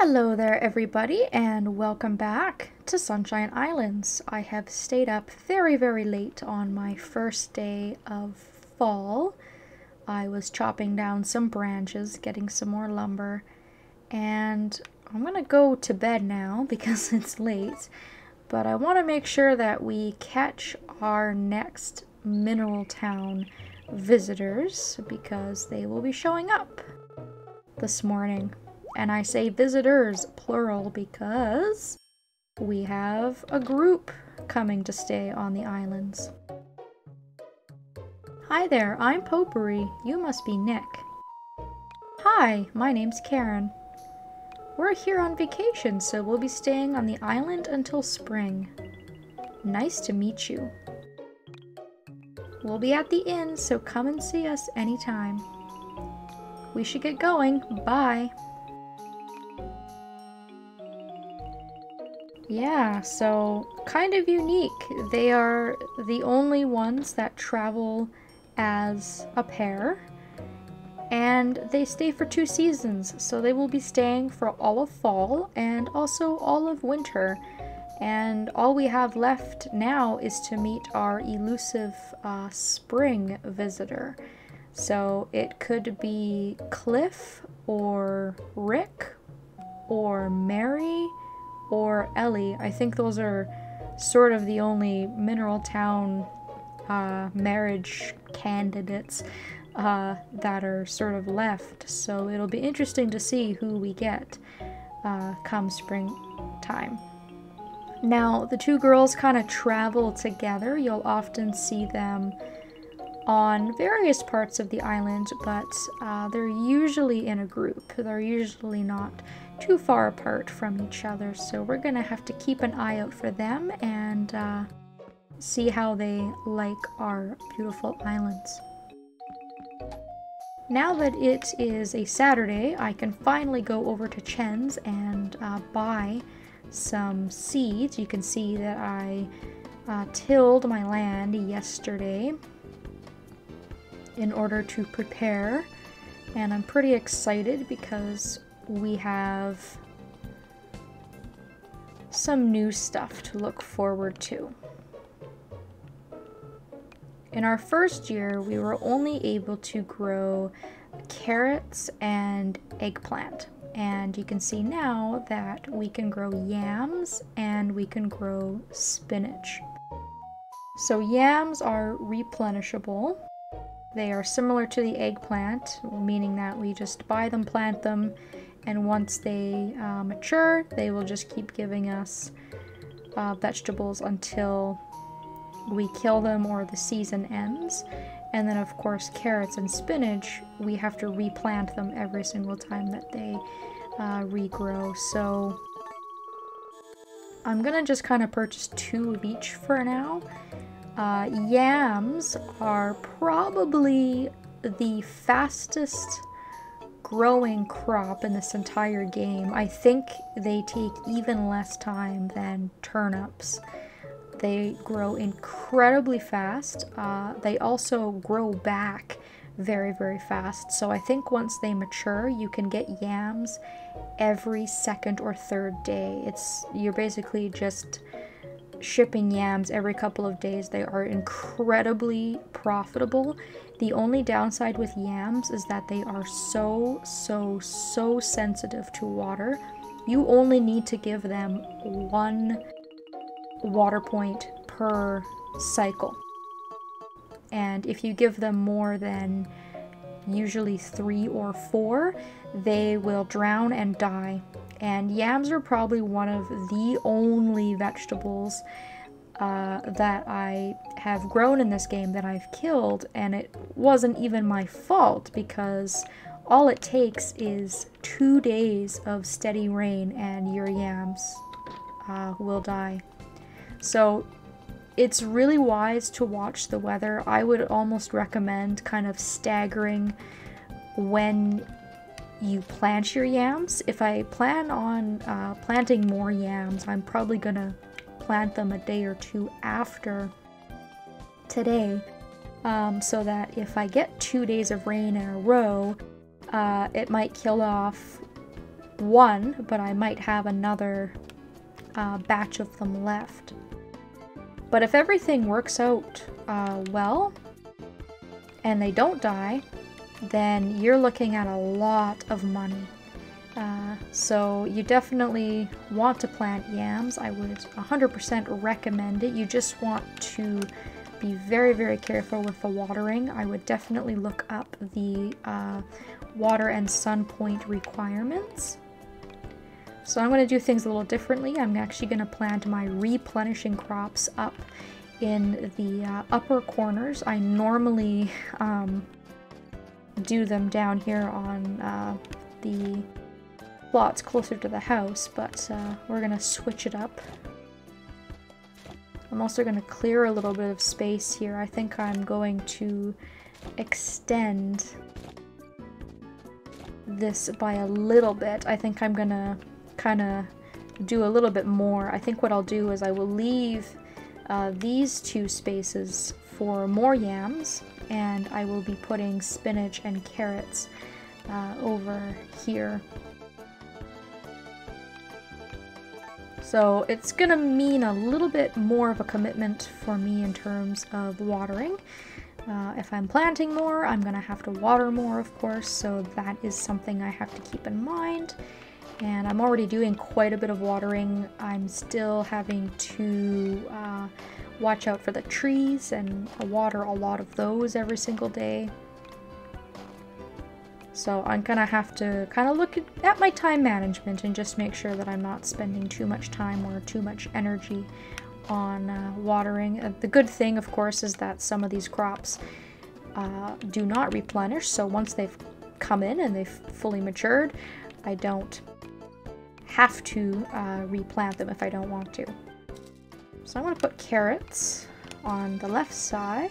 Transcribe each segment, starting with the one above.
Hello there everybody and welcome back to Sunshine Islands. I have stayed up very late on my first day of fall. I was chopping down some branches, getting some more lumber, and I'm gonna go to bed now because it's late, but I want to make sure that we catch our next Mineral Town visitors because they will be showing up this morning. And I say visitors, plural, because we have a group coming to stay on the islands. Hi there, I'm Potpourri. You must be Nick. Hi, my name's Karen. We're here on vacation, so we'll be staying on the island until spring. Nice to meet you. We'll be at the inn, so come and see us anytime. We should get going. Bye. Yeah, so kind of unique. They are the only ones that travel as a pair, and they stay for 2 seasons, so they will be staying for all of fall and also all of winter. And all we have left now is to meet our elusive spring visitor. So it could be Cliff or Rick or Mary or Ellie. I think those are sort of the only Mineral Town marriage candidates that are sort of left. So it'll be interesting to see who we get come springtime. Now, the 2 girls kind of travel together. You'll often see them on various parts of the island, but they're usually in a group. They're usually not too far apart from each other, so we're gonna have to keep an eye out for them and see how they like our beautiful islands. Now that it is a Saturday, I can finally go over to Chen's and buy some seeds. You can see that I tilled my land yesterday in order to prepare, and I'm pretty excited because we have some new stuff to look forward to. In our first year, we were only able to grow carrots and eggplant, and you can see now that we can grow yams and we can grow spinach. So yams are replenishable. They are similar to the eggplant, meaning that we just buy them, plant them, and once they mature, they will just keep giving us vegetables until we kill them or the season ends. And then of course carrots and spinach, we have to replant them every single time that they regrow. So I'm gonna just kind of purchase 2 of each for now. Yams are probably the fastest growing crop in this entire game. I think they take even less time than turnips. They grow incredibly fast. They also grow back very fast. So I think once they mature, you can get yams every 2nd or 3rd day. You're basically just shipping yams every couple of days. They are incredibly profitable. The only downside with yams is that they are so sensitive to water. You only need to give them 1 water point per cycle. And if you give them more than usually 3 or 4, they will drown and die. And yams are probably one of the only vegetables that I have grown in this game that I've killed, and it wasn't even my fault because all it takes is 2 days of steady rain and your yams will die. So it's really wise to watch the weather. I would almost recommend kind of staggering when you plant your yams. If I plan on planting more yams, I'm probably gonna plant them a day or 2 after today, so that if I get 2 days of rain in a row, it might kill off one, but I might have another batch of them left. But if everything works out well, and they don't die, then you're looking at a lot of money. So you definitely want to plant yams. I would 100% recommend it. You just want to be very, very careful with the watering. I would definitely look up the water and sun point requirements. So I'm going to do things a little differently. I'm actually going to plant my replenishing crops up in the upper corners. I normally do them down here on the plots closer to the house, but we're going to switch it up. I'm also going to clear a little bit of space here. I think I'm going to extend this by a little bit. I think I'm going to kind of do a little bit more. I think what I'll do is I will leave these two spaces for more yams, and I will be putting spinach and carrots over here. So it's gonna mean a little bit more of a commitment for me in terms of watering. If I'm planting more, I'm gonna have to water more, of course, so that is something I have to keep in mind. And I'm already doing quite a bit of watering. I'm still having to watch out for the trees and water a lot of those every single day. So I'm gonna have to kind of look at my time management and just make sure that I'm not spending too much time or too much energy on watering. The good thing, of course, is that some of these crops do not replenish, so once they've come in and they've fully matured, I don't have to replant them if I don't want to. So I'm going to put carrots on the left side,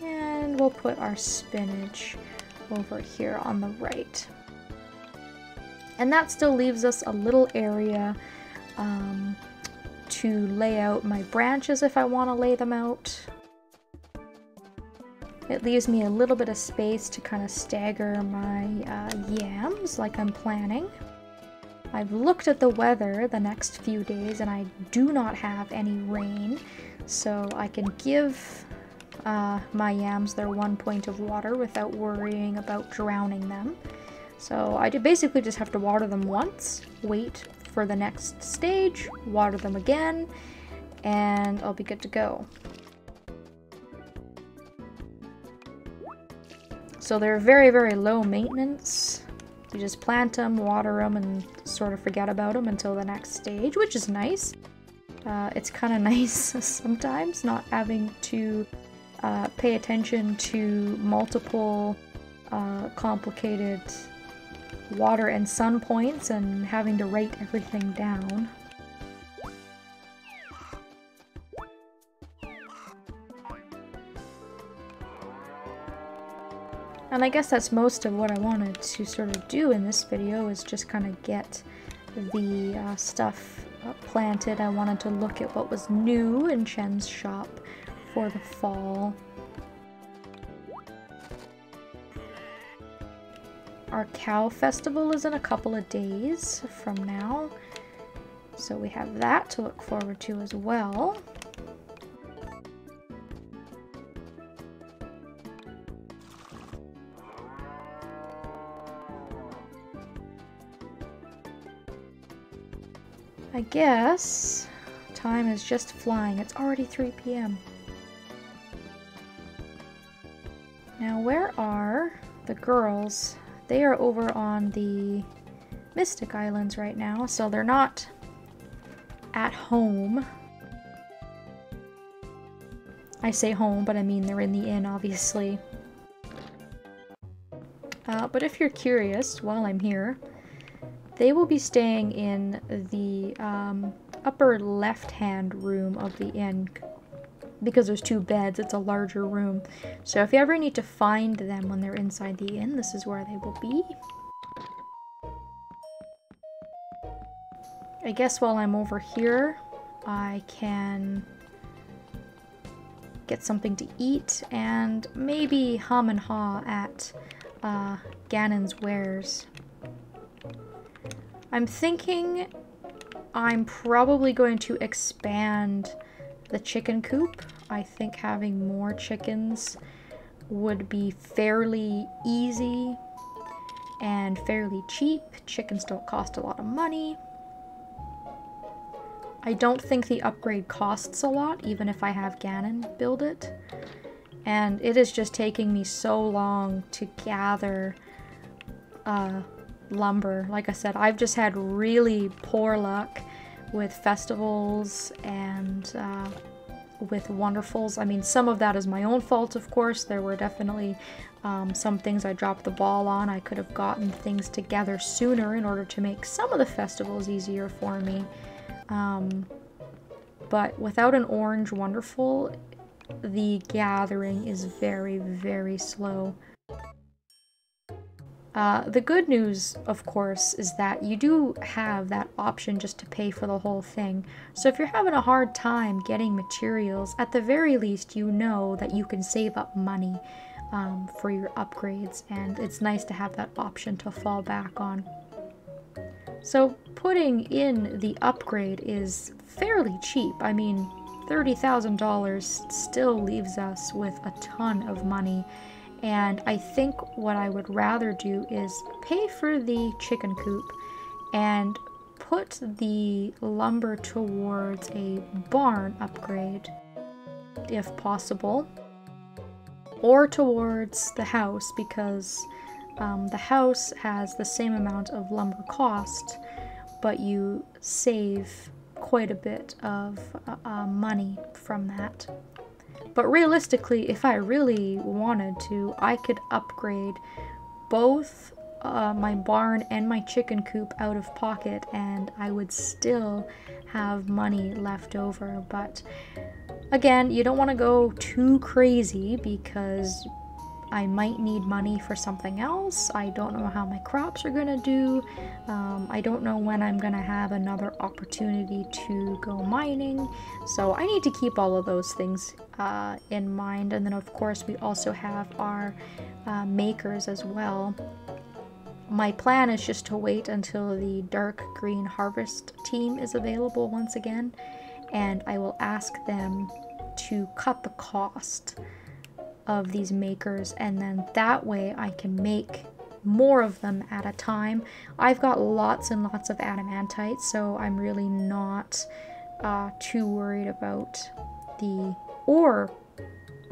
and we'll put our spinach over here on the right. And that still leaves us a little area to lay out my branches if I want to lay them out. It leaves me a little bit of space to kind of stagger my yams like I'm planning. I've looked at the weather the next few days and I do not have any rain, so I can give my yams their 1 point of water without worrying about drowning them. So I basically just have to water them once, wait for the next stage, water them again, and I'll be good to go. So they're very, very low maintenance. You just plant them, water them, and sort of forget about them until the next stage, which is nice. It's kind of nice sometimes not having to pay attention to multiple complicated water and sun points and having to write everything down. And I guess that's most of what I wanted to sort of do in this video, is just kind of get the stuff planted. I wanted to look at what was new in Chen's shop for the fall. Our cow festival is in a couple of days from now, so we have that to look forward to as well. I guess time is just flying. It's already 3 p.m. Now, where are the girls? They are over on the Mystic Islands right now, so they're not at home. I say home, but I mean they're in the inn, obviously. But if you're curious, while I'm here, they will be staying in the upper left-hand room of the inn. Because there's 2 beds, it's a larger room. So if you ever need to find them when they're inside the inn, this is where they will be. I guess while I'm over here, I can get something to eat and maybe hum and haw at Ganon's Wares. I'm thinking I'm probably going to expand the chicken coop. I think having more chickens would be fairly easy and fairly cheap. Chickens don't cost a lot of money. I don't think the upgrade costs a lot, even if I have Ganon build it. And it is just taking me so long to gather lumber. Like I said, I've just had really poor luck with festivals and with wonderfuls. I mean, some of that is my own fault, of course. There were definitely some things I dropped the ball on. I could have gotten things together sooner in order to make some of the festivals easier for me. But without an orange wonderful, the gathering is very, very slow. The good news, of course, is that you do have that option just to pay for the whole thing. So if you're having a hard time getting materials, at the very least you know that you can save up money for your upgrades, and it's nice to have that option to fall back on. So putting in the upgrade is fairly cheap. I mean, $30,000 still leaves us with a ton of money. And I think what I would rather do is pay for the chicken coop and put the lumber towards a barn upgrade, if possible, or towards the house, because the house has the same amount of lumber cost, but you save quite a bit of money from that. But realistically, if I really wanted to, I could upgrade both my barn and my chicken coop out of pocket, and I would still have money left over. But again, you don't want to go too crazy because I might need money for something else. I don't know how my crops are gonna do. I don't know when I'm gonna have another opportunity to go mining. So I need to keep all of those things in mind. And then of course we also have our makers as well. My plan is just to wait until the dark green harvest team is available once again, and I will ask them to cut the cost of these makers, and then that way I can make more of them at a time. I've got lots and lots of adamantite, so I'm really not too worried about the ore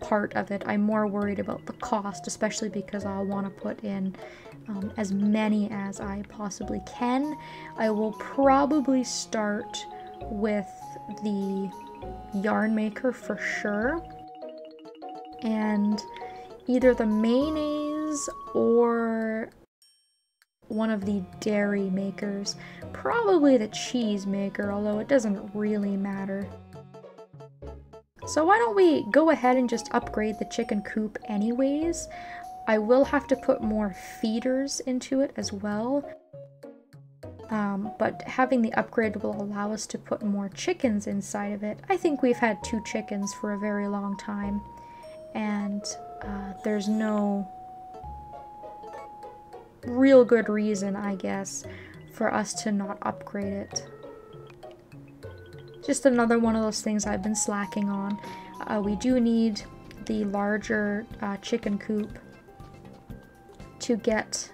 part of it. I'm more worried about the cost, especially because I'll want to put in as many as I possibly can. I will probably start with the yarn maker for sure, and either the mayonnaise or one of the dairy makers. Probably the cheese maker, although it doesn't really matter. So why don't we go ahead and just upgrade the chicken coop anyways. I will have to put more feeders into it as well. But having the upgrade will allow us to put more chickens inside of it. I think we've had 2 chickens for a very long time, and there's no real good reason, I guess, for us to not upgrade it. Just another one of those things I've been slacking on. We do need the larger chicken coop to get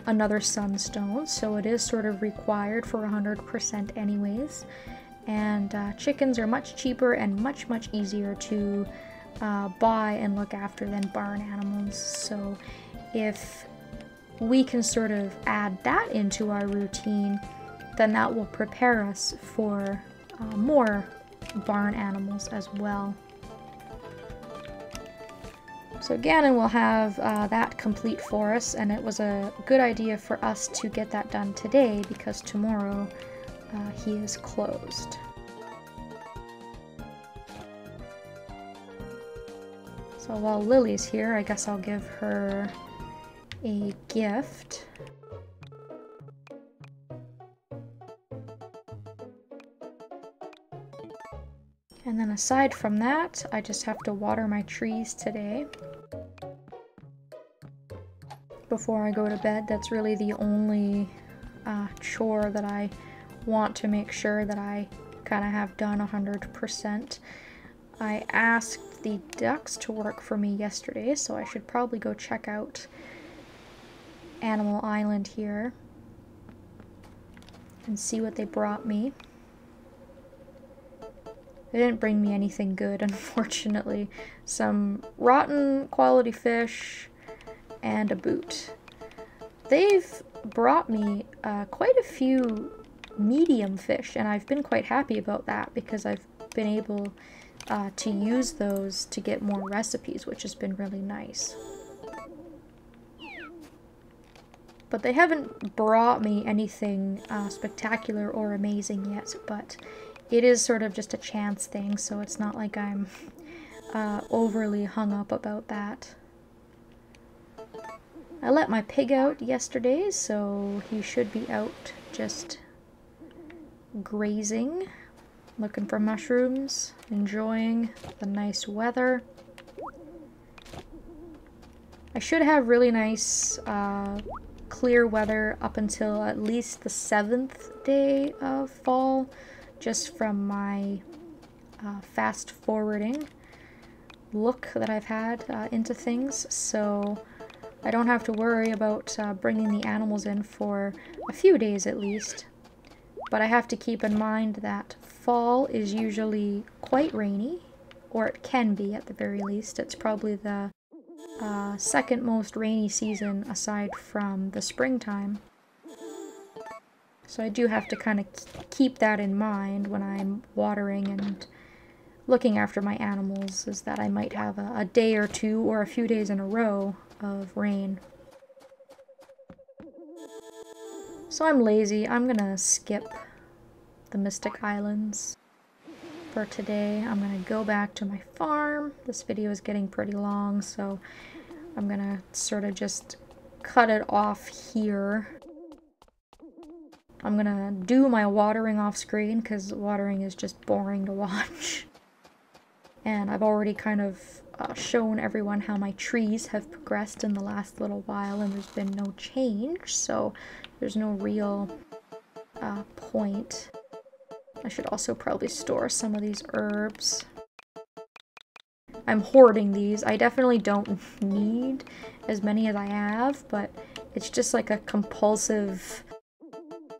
another sunstone, so it is sort of required for 100% anyways. And chickens are much cheaper and much easier to buy and look after than barn animals. So if we can sort of add that into our routine, then that will prepare us for more barn animals as well. So Ganon will have that complete for us, and it was a good idea for us to get that done today because tomorrow he is closed. So while Lily's here, I guess I'll give her a gift. And then aside from that, I just have to water my trees today before I go to bed. That's really the only chore that I want to make sure that I kind of have done 100%. I asked the ducks to work for me yesterday, so I should probably go check out Animal Island here and see what they brought me. They didn't bring me anything good, unfortunately. Some rotten quality fish and a boot. They've brought me quite a few medium fish, and I've been quite happy about that because I've been able to use those to get more recipes, which has been really nice. But they haven't brought me anything spectacular or amazing yet, but it is sort of just a chance thing, so it's not like I'm overly hung up about that. I let my pig out yesterday, so he should be out just grazing, looking for mushrooms, enjoying the nice weather. I should have really nice clear weather up until at least the 7th day of fall, just from my fast forwarding look that I've had into things, so I don't have to worry about bringing the animals in for a few days at least. But I have to keep in mind that fall is usually quite rainy, or it can be at the very least. It's probably the second most rainy season aside from the springtime. So I do have to kind of keep that in mind when I'm watering and looking after my animals, is that I might have a day or two or a few days in a row of rain. So I'm lazy. I'm gonna skip the Mystic Islands for today. I'm gonna go back to my farm. This video is getting pretty long, so I'm gonna sort of just cut it off here. I'm gonna do my watering off screen because watering is just boring to watch. And I've already kind of shown everyone how my trees have progressed in the last little while, and there's been no change, so there's no real point. I should also probably store some of these herbs. I'm hoarding these. I definitely don't need as many as I have, but it's just like a compulsive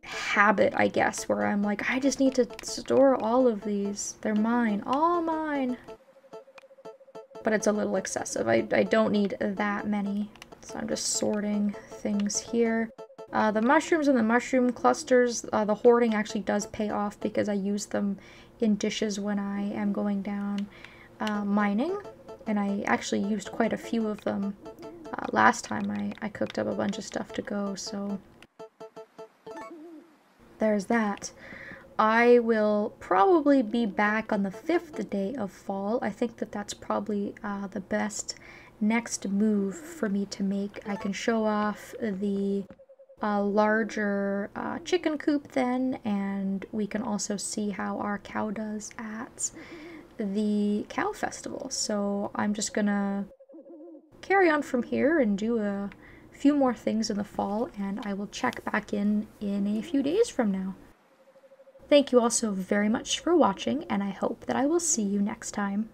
habit, I guess, where I'm like, I just need to store all of these. They're mine. All mine. But it's a little excessive. I don't need that many. So I'm just sorting things here. The mushrooms and the mushroom clusters, the hoarding actually does pay off because I use them in dishes when I am going down mining. And I actually used quite a few of them last time I cooked up a bunch of stuff to go, so there's that. I will probably be back on the 5th day of fall. I think that that's probably the best next move for me to make. I can show off the larger chicken coop then, and we can also see how our cow does at the cow festival. So I'm just gonna carry on from here and do a few more things in the fall, and I will check back in a few days from now. Thank you all so very much for watching, and I hope that I will see you next time.